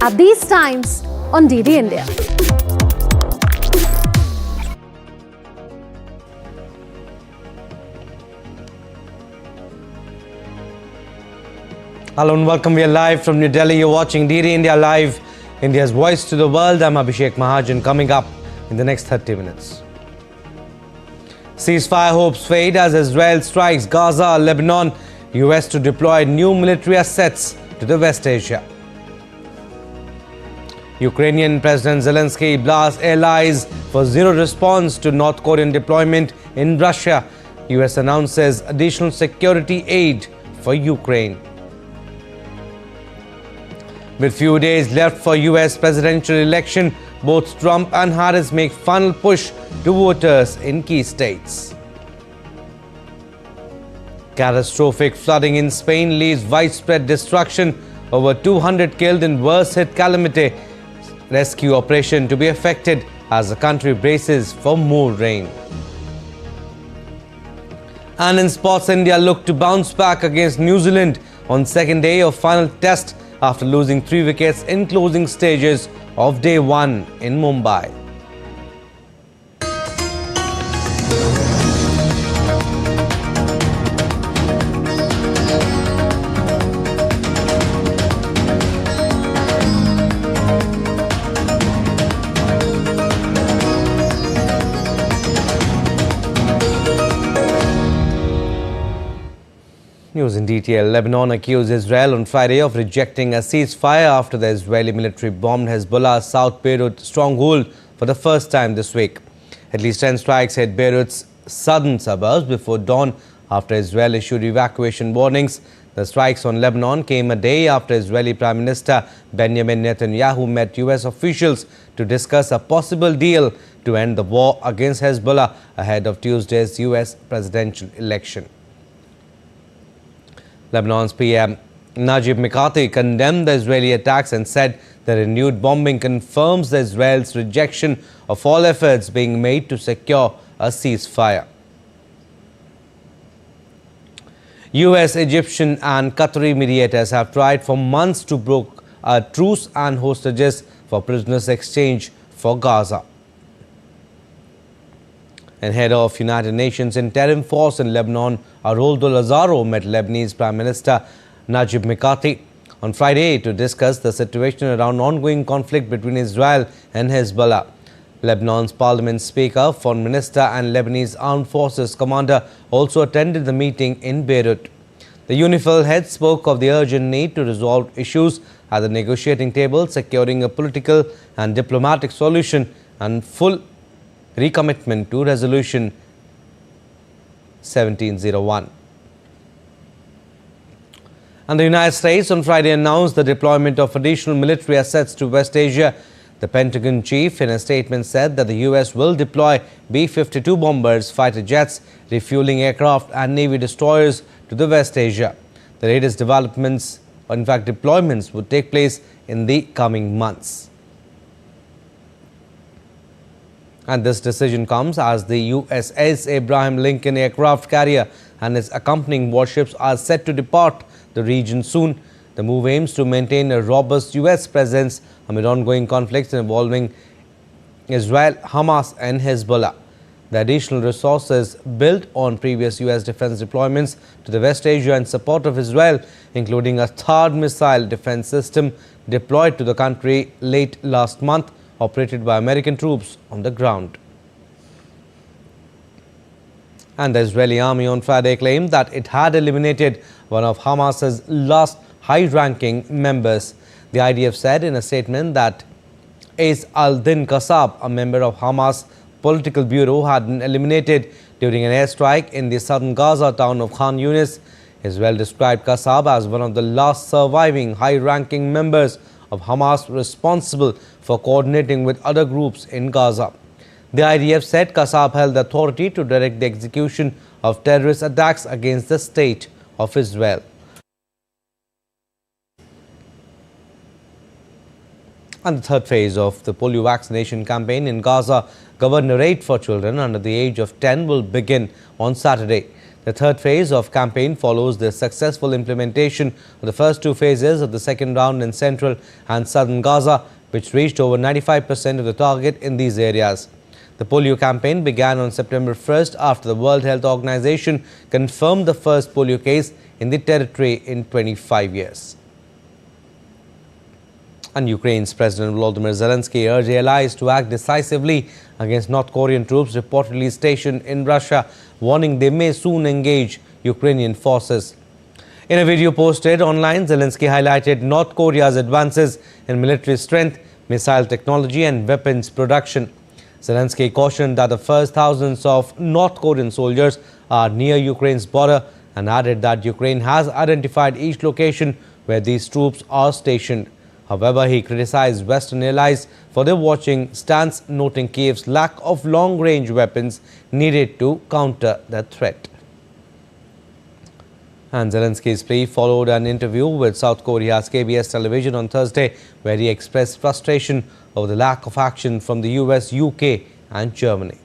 at these times on DD India. Hello and welcome. We are live from New Delhi. You're watching DD India Live, India's voice to the world. I'm Abhishek Mahajan. Coming up in the next 30 minutes. Ceasefire hopes fade as Israel strikes Gaza, Lebanon. US to deploy new military assets to the West Asia. Ukrainian President Zelensky blasts allies for zero response to North Korean deployment in Russia. US announces additional security aid for Ukraine. With few days left for US presidential election, both Trump and Harris make final push to voters in key states. Catastrophic flooding in Spain leaves widespread destruction. Over 200 killed in worst-hit calamity. Rescue operation to be affected as the country braces for more rain. And in sports, India look to bounce back against New Zealand on second day of final test after losing 3 wickets in closing stages of day 1 in Mumbai. News in detail. Lebanon accused Israel on Friday of rejecting a ceasefire after the Israeli military bombed Hezbollah's South Beirut stronghold for the first time this week. At least 10 strikes hit Beirut's southern suburbs before dawn after Israel issued evacuation warnings. The strikes on Lebanon came a day after Israeli Prime Minister Benjamin Netanyahu met US officials to discuss a possible deal to end the war against Hezbollah ahead of Tuesday's US presidential election. Lebanon's PM Najib Mikati condemned the Israeli attacks and said the renewed bombing confirms Israel's rejection of all efforts being made to secure a ceasefire. US, Egyptian and Qatari mediators have tried for months to broker a truce and hostages for prisoners exchange for Gaza. And head of United Nations interim force in Lebanon, Aroldo Lazaro, met Lebanese Prime Minister Najib Mikati on Friday to discuss the situation around ongoing conflict between Israel and Hezbollah. Lebanon's Parliament Speaker, Foreign Minister and Lebanese Armed Forces Commander also attended the meeting in Beirut. The UNIFIL head spoke of the urgent need to resolve issues at the negotiating table, securing a political and diplomatic solution and full recommitment to Resolution 1701. And the United States on Friday announced the deployment of additional military assets to West Asia. The Pentagon chief in a statement said that the US will deploy B-52 bombers, fighter jets, refueling aircraft and Navy destroyers to the West Asia. The latest developments, in fact deployments, would take place in the coming months. And this decision comes as the USS Abraham Lincoln aircraft carrier and its accompanying warships are set to depart the region soon. The move aims to maintain a robust US presence amid ongoing conflicts involving Israel, Hamas and Hezbollah. The additional resources build on previous US defense deployments to the West Asia in support of Israel, including a THAAD missile defense system deployed to the country late last month, operated by American troops on the ground. And the Israeli army on Friday claimed that it had eliminated one of Hamas's last high-ranking members. The IDF said in a statement that Ace al-Din Qassab, a member of Hamas political bureau, had been eliminated during an airstrike in the southern Gaza town of Khan Yunis. Israel described Qassab as one of the last surviving high-ranking members of Hamas responsible for coordinating with other groups in Gaza. The IDF said Qassab held the authority to direct the execution of terrorist attacks against the state of Israel. And the third phase of the polio vaccination campaign in Gaza, governorate for children under the age of 10 will begin on Saturday. The third phase of campaign follows the successful implementation of the first two phases of the second round in central and southern Gaza, which reached over 95% of the target in these areas. The polio campaign began on September 1st after the World Health Organization confirmed the first polio case in the territory in 25 years. And Ukraine's President Volodymyr Zelensky urged allies to act decisively against North Korean troops reportedly stationed in Russia, warning they may soon engage Ukrainian forces. In a video posted online, Zelensky highlighted North Korea's advances in military strength, missile technology and weapons production. Zelensky cautioned that the first thousands of North Korean soldiers are near Ukraine's border and added that Ukraine has identified each location where these troops are stationed. However, he criticized Western allies for their watching stance, noting Kiev's lack of long-range weapons needed to counter the threat. And Zelensky's plea followed an interview with South Korea's KBS television on Thursday, where he expressed frustration over the lack of action from the US, UK and Germany.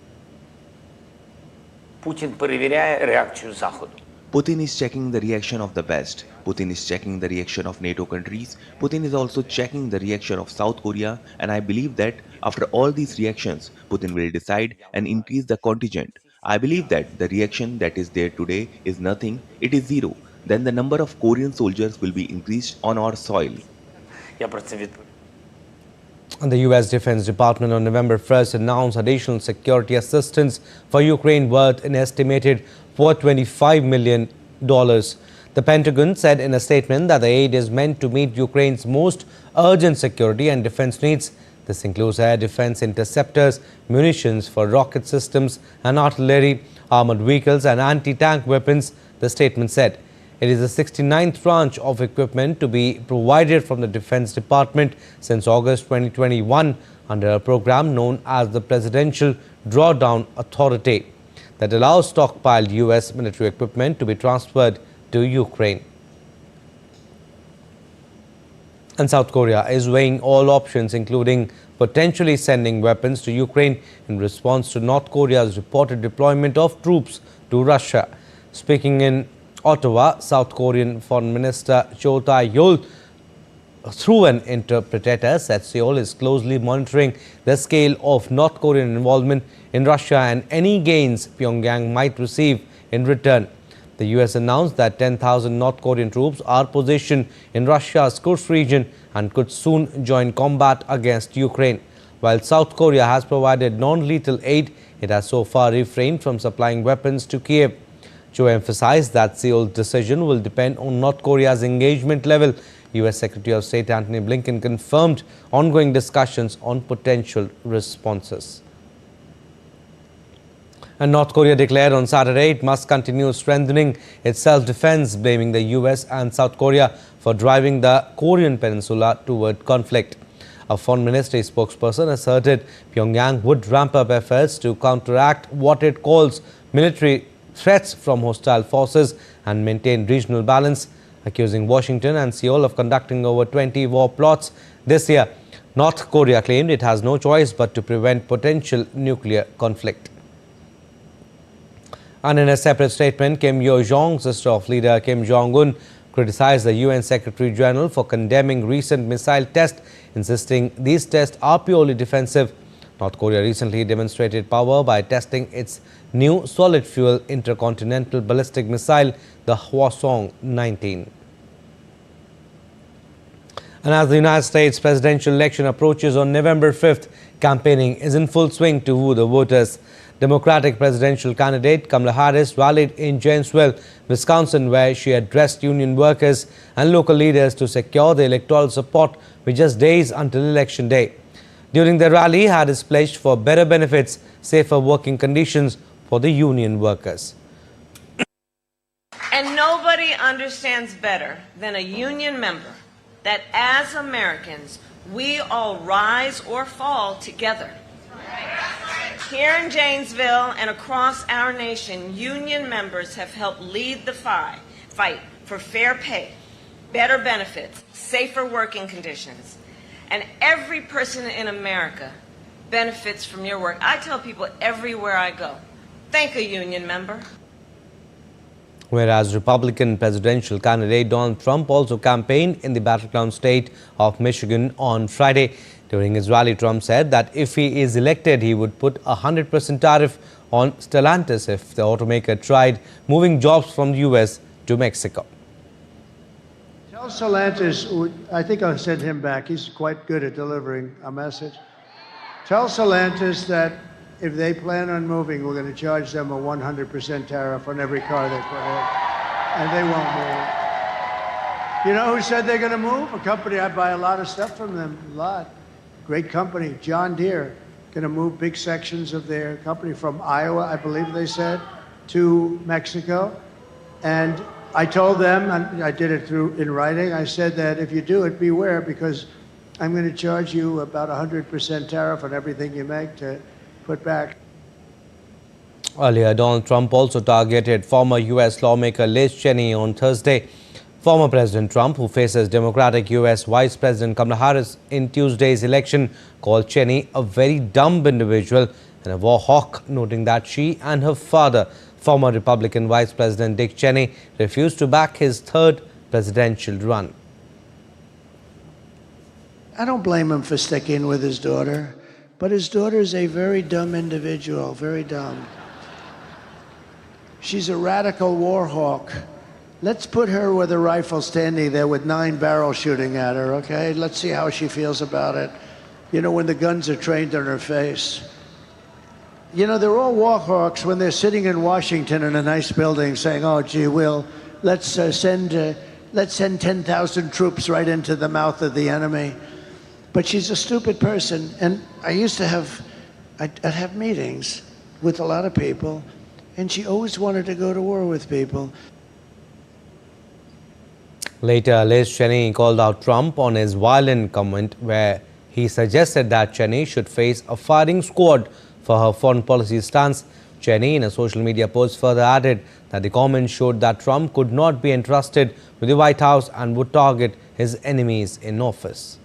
Putin перевіряє реакцію Заходу. Putin is checking the reaction of the West. Putin is checking the reaction of NATO countries. Putin is also checking the reaction of South Korea. And I believe that after all these reactions, Putin will decide and increase the contingent. I believe that the reaction that is there today is nothing, it is zero. Then the number of Korean soldiers will be increased on our soil. Я про це відповідаю. And the U.S. Defense Department on November 1st announced additional security assistance for Ukraine worth an estimated $425 million. The Pentagon said in a statement that the aid is meant to meet Ukraine's most urgent security and defense needs. This includes air defense interceptors, munitions for rocket systems and artillery, armored vehicles and anti-tank weapons, the statement said. It is the 69th tranche of equipment to be provided from the Defense Department since August 2021 under a program known as the Presidential Drawdown Authority that allows stockpiled U.S. military equipment to be transferred to Ukraine. And South Korea is weighing all options, including potentially sending weapons to Ukraine in response to North Korea's reported deployment of troops to Russia. Speaking in Ottawa, South Korean Foreign Minister Cho Tae-yul, through an interpreter, said Seoul is closely monitoring the scale of North Korean involvement in Russia and any gains Pyongyang might receive in return. The U.S. announced that 10,000 North Korean troops are positioned in Russia's Kursk region and could soon join combat against Ukraine. While South Korea has provided non-lethal aid, it has so far refrained from supplying weapons to Kiev. Cho emphasized that Seoul's decision will depend on North Korea's engagement level. U.S. Secretary of State Antony Blinken confirmed ongoing discussions on potential responses. And North Korea declared on Saturday it must continue strengthening its self-defense, blaming the U.S. and South Korea for driving the Korean peninsula toward conflict. A foreign ministry spokesperson asserted Pyongyang would ramp up efforts to counteract what it calls military threats from hostile forces and maintain regional balance, accusing Washington and Seoul of conducting over 20 war plots this year. North Korea claimed it has no choice but to prevent potential nuclear conflict. And in a separate statement, Kim Yo-jong, sister of leader Kim Jong-un, criticized the UN Secretary General for condemning recent missile tests, insisting these tests are purely defensive. North Korea recently demonstrated power by testing its new solid-fuel intercontinental ballistic missile, the Hwasong-19. And as the United States presidential election approaches on November 5th, campaigning is in full swing to woo the voters. Democratic presidential candidate Kamala Harris rallied in Janesville, Wisconsin, where she addressed union workers and local leaders to secure the electoral support with just days until Election Day. During the rally, Harris pledged for better benefits, safer working conditions for the union workers. And nobody understands better than a union member that as Americans, we all rise or fall together. Here in Janesville and across our nation, union members have helped lead the fight for fair pay, better benefits, safer working conditions. And every person in America benefits from your work. I tell people everywhere I go, thank a union member. Whereas Republican presidential candidate Donald Trump also campaigned in the battleground state of Michigan on Friday. During his rally, Trump said that if he is elected, he would put a 100% tariff on Stellantis if the automaker tried moving jobs from the U.S. to Mexico. Tell Stellantis, I think I'll send him back. He's quite good at delivering a message. Tell Stellantis that if they plan on moving, we're going to charge them a 100% tariff on every car they put in, and they won't move. You know who said they're going to move? A company I buy a lot of stuff from them, a lot. Great company, John Deere, going to move big sections of their company from Iowa, I believe they said, to Mexico. And I told them, and I did it in writing, I said that if you do it, beware, because I'm going to charge you about 100% tariff on everything you make to put back. Earlier, Donald Trump also targeted former U.S. lawmaker Liz Cheney on Thursday. Former President Trump, who faces Democratic U.S. Vice President Kamala Harris in Tuesday's election, called Cheney a very dumb individual and a war hawk, noting that she and her father, former Republican Vice President Dick Cheney, refused to back his third presidential run. I don't blame him for sticking with his daughter, but his daughter is a very dumb individual, very dumb. She's a radical war hawk. Let's put her with a rifle standing there with 9 barrels shooting at her, okay? Let's see how she feels about it. You know, when the guns are trained on her face. You know, they're all war hawks when they're sitting in Washington in a nice building saying, oh, gee, let's send 10,000 troops right into the mouth of the enemy. But she's a stupid person. And I used to I'd have meetings with a lot of people, and she always wanted to go to war with people. Later, Liz Cheney called out Trump on his violent comment where he suggested that Cheney should face a firing squad for her foreign policy stance. Cheney, in a social media post, further added that the comment showed that Trump could not be entrusted with the White House and would target his enemies in office.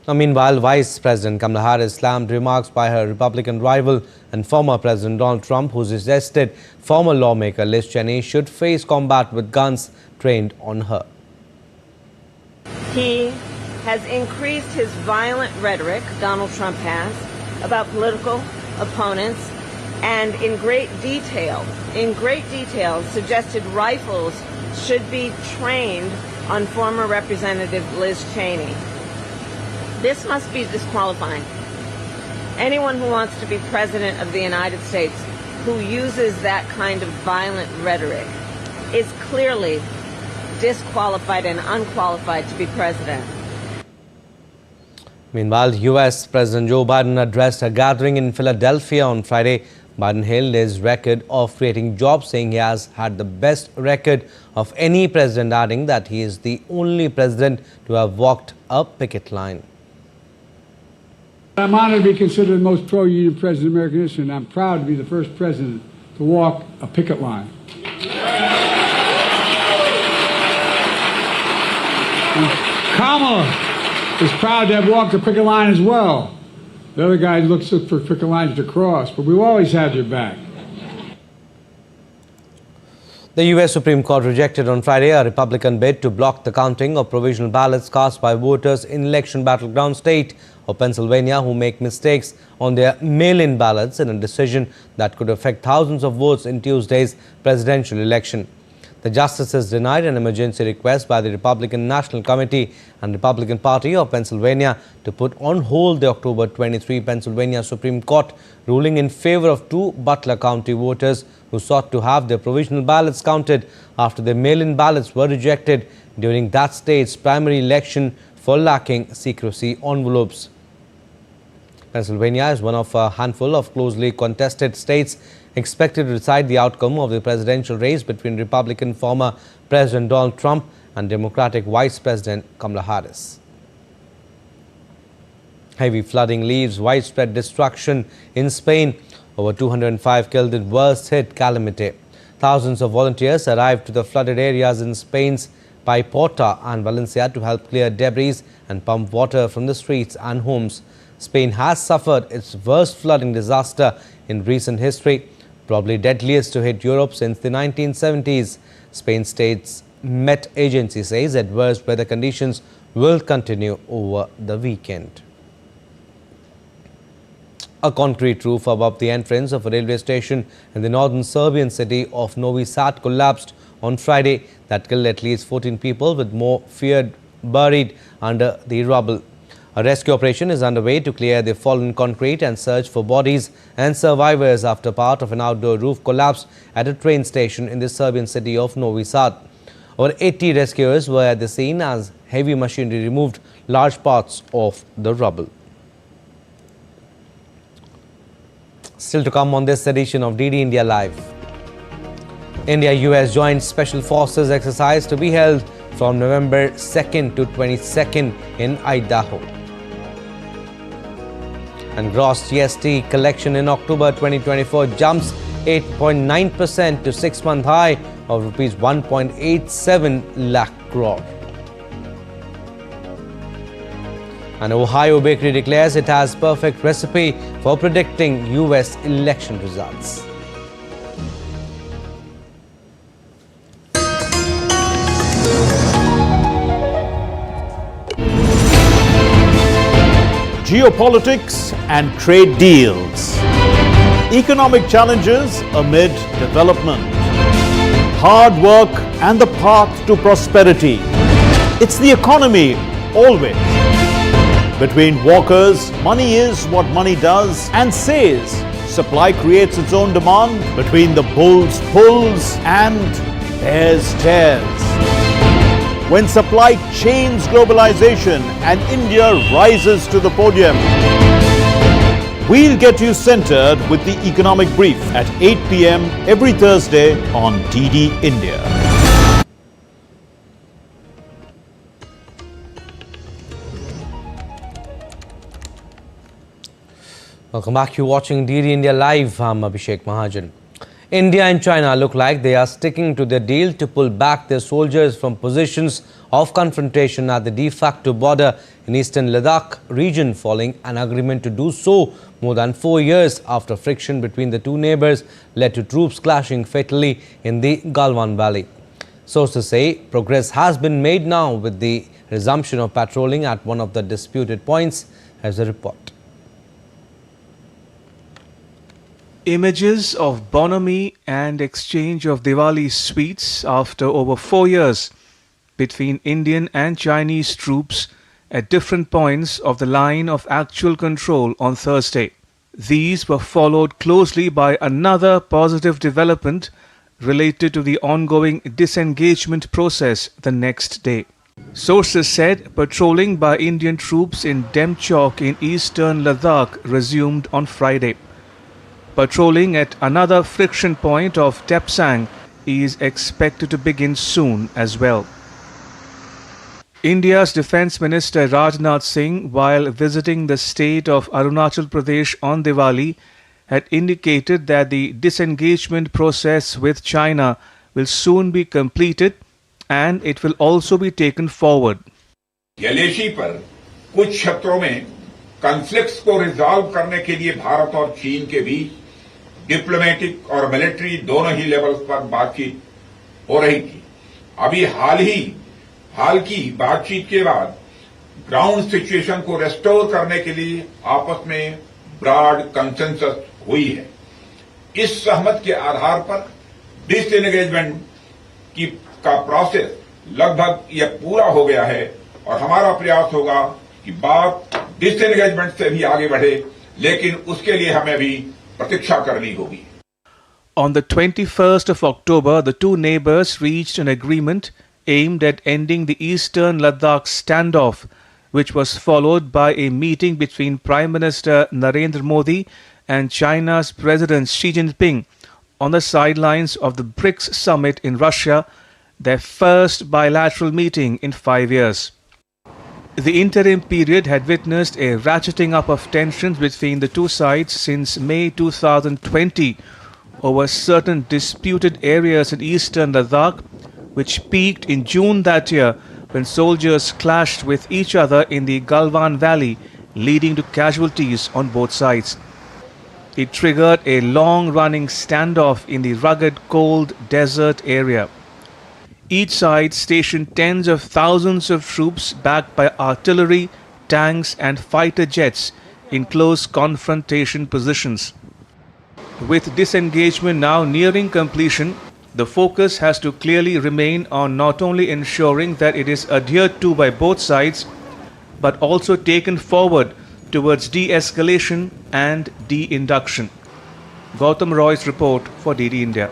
Now, meanwhile, Vice President Kamala Harris slammed remarks by her Republican rival and former President Donald Trump, who suggested former lawmaker Liz Cheney should face combat with guns trained on her. He has increased his violent rhetoric, Donald Trump has, about political opponents, and in great detail, suggested rifles should be trained on former Representative Liz Cheney. This must be disqualifying. Anyone who wants to be president of the United States who uses that kind of violent rhetoric is clearly disqualified and unqualified to be president. Meanwhile, U.S. President Joe Biden addressed a gathering in Philadelphia on Friday. Biden hailed his record of creating jobs, saying he has had the best record of any president, adding that he is the only president to have walked a picket line. I'm honored to be considered the most pro-union president in American history, and I'm proud to be the first president to walk a picket line. And Kamala is proud to have walked a picket line as well. The other guy looks for picket lines to cross, but we've always had your back. The U.S. Supreme Court rejected on Friday a Republican bid to block the counting of provisional ballots cast by voters in election battleground state of Pennsylvania who make mistakes on their mail-in ballots in a decision that could affect thousands of votes in Tuesday's presidential election. The justices denied an emergency request by the Republican National Committee and Republican Party of Pennsylvania to put on hold the October 23 Pennsylvania Supreme Court ruling in favor of 2 Butler County voters who sought to have their provisional ballots counted after their mail-in ballots were rejected during that state's primary election for lacking secrecy envelopes. Pennsylvania is one of a handful of closely contested states expected to decide the outcome of the presidential race between Republican former President Donald Trump and Democratic Vice President Kamala Harris. Heavy flooding leaves widespread destruction in Spain. Over 205 killed in worst hit calamity. Thousands of volunteers arrived to the flooded areas in Spain's Paiporta and Valencia to help clear debris and pump water from the streets and homes. Spain has suffered its worst flooding disaster in recent history. probably deadliest to hit Europe since the 1970s. Spain State's Met Agency says adverse weather conditions will continue over the weekend. A concrete roof above the entrance of a railway station in the northern Serbian city of Novi Sad collapsed on Friday. That killed at least 14 people, with more feared buried under the rubble. A rescue operation is underway to clear the fallen concrete and search for bodies and survivors after part of an outdoor roof collapsed at a train station in the Serbian city of Novi Sad. Over 80 rescuers were at the scene as heavy machinery removed large parts of the rubble. Still to come on this edition of DD India Live. India-US Joint Special Forces exercise to be held from November 2nd to 22nd in Idaho. And gross GST collection in October 2024 jumps 8.9% to 6-month high of rupees 1.87 lakh crore. An Ohio bakery declares it has perfect recipe for predicting US election results. Geopolitics and trade deals. Economic challenges amid development. Hard work and the path to prosperity. It's the economy always. Between walkers, money is what money does and says. Supply creates its own demand. Between the bulls pulls and bears tears. When supply chains globalization and India rises to the podium. We'll get you centered with the economic brief at 8 p.m. every Thursday on DD India. Welcome back. You're watching DD India Live. I'm Abhishek Mahajan. India and China look like they are sticking to their deal to pull back their soldiers from positions of confrontation at the de facto border in eastern Ladakh region, following an agreement to do so more than 4 years after friction between the two neighbors led to troops clashing fatally in the Galwan Valley. Sources say progress has been made now with the resumption of patrolling at one of the disputed points. Here's a report. Images of bonhomie and exchange of Diwali sweets after over 4 years between Indian and Chinese troops at different points of the line of actual control on Thursday. These were followed closely by another positive development related to the ongoing disengagement process the next day. Sources said patrolling by Indian troops in Demchok in eastern Ladakh resumed on Friday. Patrolling at another friction point of Tepsang is expected to begin soon as well. India's Defence Minister Rajnath Singh, while visiting the state of Arunachal Pradesh on Diwali, had indicated that the disengagement process with China will soon be completed and it will also be taken forward. यलेशी पर कुछ क्षेत्रों में conflicts को resolve करने के लिए भारत और चीन के बीच डिप्लोमेटिक और मिलिट्री दोनों ही लेवल्स पर बातचीत हो रही थी। अभी हाल की बातचीत के बाद ग्राउंड सिचुएशन को रेस्टोर करने के लिए आपस में ब्रॉड कंसेंसस हुई है। इस सहमत के आधार पर डिसएंगेजमेंट का प्रोसेस लगभग यह पूरा हो गया है और हमारा प्रयास होगा कि बात डिसएंगेजमेंट से भी आगे बढ़े, लेकिन उसके लिए हमें भी प्रतीक्षा करनी होगी। On the 21st of October, the two neighbors reached an agreement aimed at ending the eastern Ladakh standoff, which was followed by a meeting between Prime Minister Narendra Modi and China's President Xi Jinping on the sidelines of the BRICS summit in Russia, their first bilateral meeting in 5 years. The interim period had witnessed a ratcheting up of tensions between the two sides since May 2020 over certain disputed areas in eastern Ladakh, which peaked in June that year when soldiers clashed with each other in the Galwan Valley, leading to casualties on both sides. It triggered a long-running standoff in the rugged, cold desert area. Each side stationed tens of thousands of troops backed by artillery, tanks and fighter jets in close confrontation positions. With disengagement now nearing completion, the focus has to clearly remain on not only ensuring that it is adhered to by both sides, but also taken forward towards de-escalation and de-induction. Gautam Roy's report for DD India.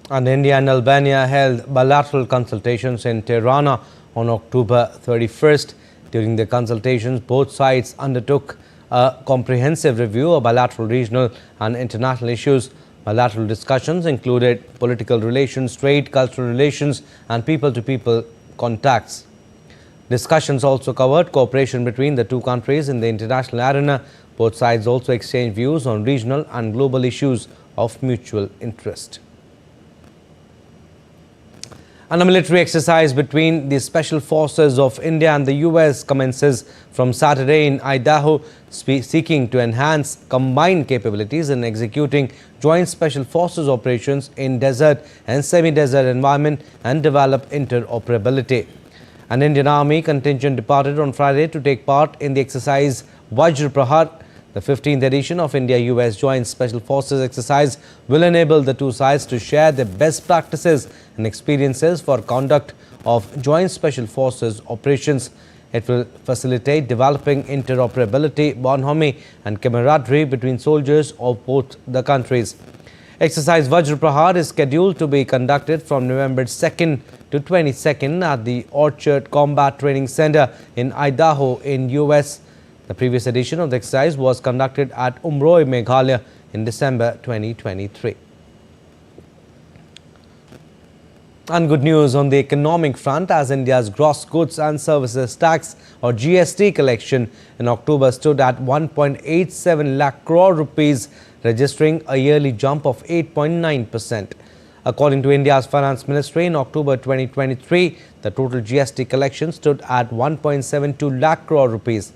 And India and Albania held bilateral consultations in Tirana on October 31st. During the consultations, both sides undertook a comprehensive review of bilateral, regional and international issues. Bilateral discussions included political relations, trade, cultural relations and people-to-people contacts. Discussions also covered cooperation between the two countries in the international arena. Both sides also exchanged views on regional and global issues of mutual interest. And a military exercise between the Special Forces of India and the US commences from Saturday in Idaho, seeking to enhance combined capabilities in executing joint Special Forces operations in desert and semi-desert environment and develop interoperability. An Indian Army contingent departed on Friday to take part in the exercise Vajra Prahar. The 15th edition of India-US Joint Special Forces exercise will enable the two sides to share their best practices and experiences for conduct of Joint Special Forces operations. It will facilitate developing interoperability, bonhomie and camaraderie between soldiers of both the countries. Exercise Vajra Prahar is scheduled to be conducted from November 2nd to 22nd at the Orchard Combat Training Center in Idaho in US. The previous edition of the exercise was conducted at Umroi, Meghalaya in December 2023. And good news on the economic front, as India's gross goods and services tax or GST collection in October stood at 1.87 lakh crore rupees, registering a yearly jump of 8.9%. According to India's Finance Ministry, in October 2023, the total GST collection stood at 1.72 lakh crore rupees.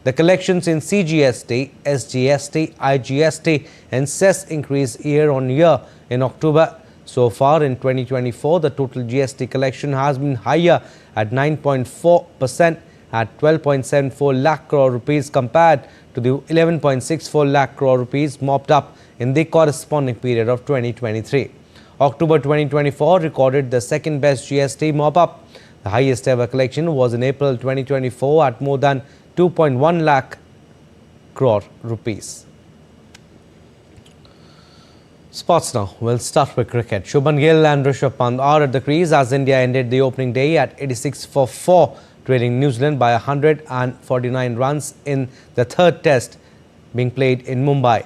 The collections in CGST, SGST, IGST and cess increased year on year in October. So far in 2024, the total GST collection has been higher at 9.4% at 12.74 lakh crore rupees compared to the 11.64 lakh crore rupees mopped up in the corresponding period of 2023. October 2024 recorded the second best GST mop-up. The highest ever collection was in April 2024 at more than 2.1 lakh crore rupees. Sports now. We'll start with cricket. Shubman Gill and Rishabh Pant are at the crease as India ended the opening day at 86 for 4, trailing New Zealand by 149 runs in the third test being played in Mumbai.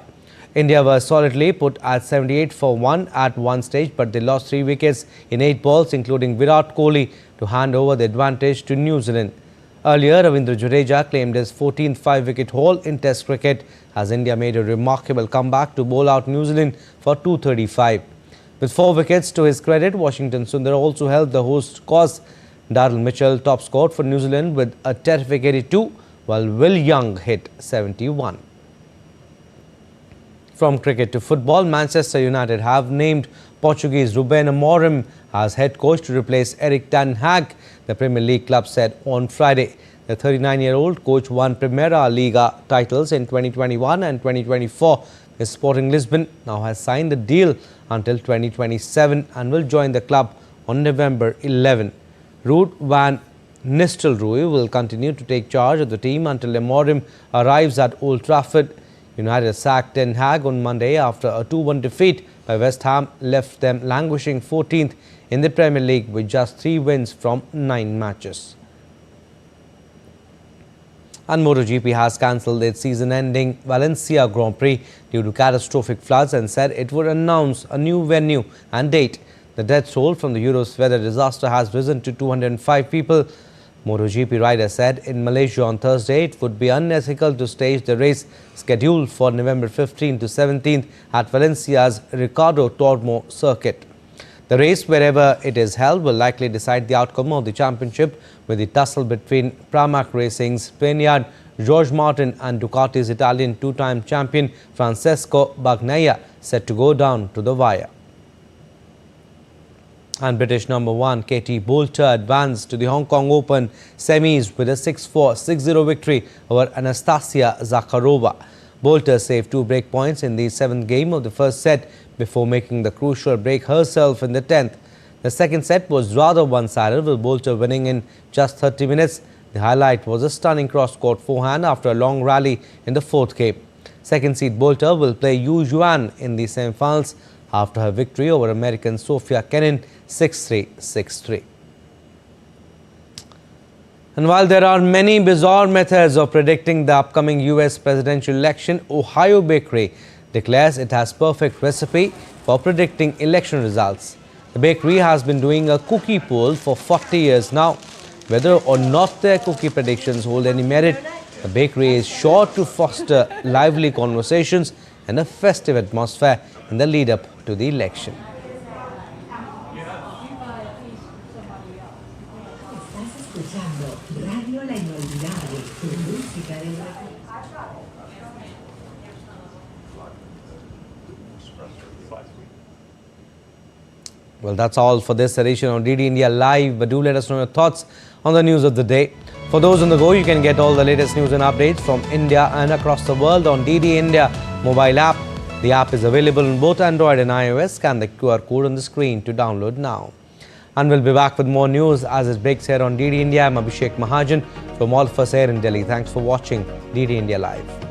India were solidly put at 78 for 1 at one stage, but they lost 3 wickets in 8 balls, including Virat Kohli, to hand over the advantage to New Zealand. Earlier, Ravindra Jadeja claimed his 14th 5-wicket haul in Test cricket as India made a remarkable comeback to bowl out New Zealand for 235. With 4 wickets to his credit, Washington Sundar also held the host cause. Darrell Mitchell top scored for New Zealand with a terrific 82, while Will Young hit 71. From cricket to football, Manchester United have named Portuguese Ruben Amorim as head coach to replace Erik ten Hag, the Premier League club said on Friday. The 39-year-old coach won Primeira Liga titles in 2021 and 2024. The Sporting Lisbon now has signed a deal until 2027 and will join the club on November 11. Ruud van Nistelrooy will continue to take charge of the team until Amorim arrives at Old Trafford. United sacked Ten Hag on Monday after a 2-1 defeat by West Ham left them languishing 14th in the Premier League with just 3 wins from 9 matches. And MotoGP has cancelled its season-ending Valencia Grand Prix due to catastrophic floods and said it would announce a new venue and date. The death toll from the Euros weather disaster has risen to 205 people. MotoGP rider said in Malaysia on Thursday it would be unethical to stage the race scheduled for November 15 to 17 at Valencia's Ricardo Tormo circuit. The race, wherever it is held, will likely decide the outcome of the championship, with the tussle between Pramac Racing's Spaniard George Martin and Ducati's Italian two-time champion Francesco Bagnaia set to go down to the wire. And British number 1 Katie Boulter advanced to the Hong Kong Open semis with a 6-4, 6-0 victory over Anastasia Zakharova. Boulter saved 2 break points in the 7th game of the first set before making the crucial break herself in the 10th. The second set was rather one-sided, with Boulter winning in just 30 minutes. The highlight was a stunning cross-court forehand after a long rally in the 4th game. Second seed Boulter will play Yu Yuan in the semi-finals after her victory over American Sophia Kenin 6-3, 6-3. And while there are many bizarre methods of predicting the upcoming US presidential election, Ohio Bakery declares it has perfect recipe for predicting election results. The bakery has been doing a cookie poll for 40 years now. Whether or not their cookie predictions hold any merit, the bakery is sure to foster lively conversations and a festive atmosphere in the lead-up to the election. Well, that's all for this edition of DD India Live, but do let us know your thoughts on the news of the day. For those on the go, you can get all the latest news and updates from India and across the world on DD India mobile app. The app is available on both Android and iOS. Scan the QR code on the screen to download now. And we'll be back with more news as it breaks here on DD India. I'm Abhishek Mahajan from all of us here in Delhi. Thanks for watching DD India Live.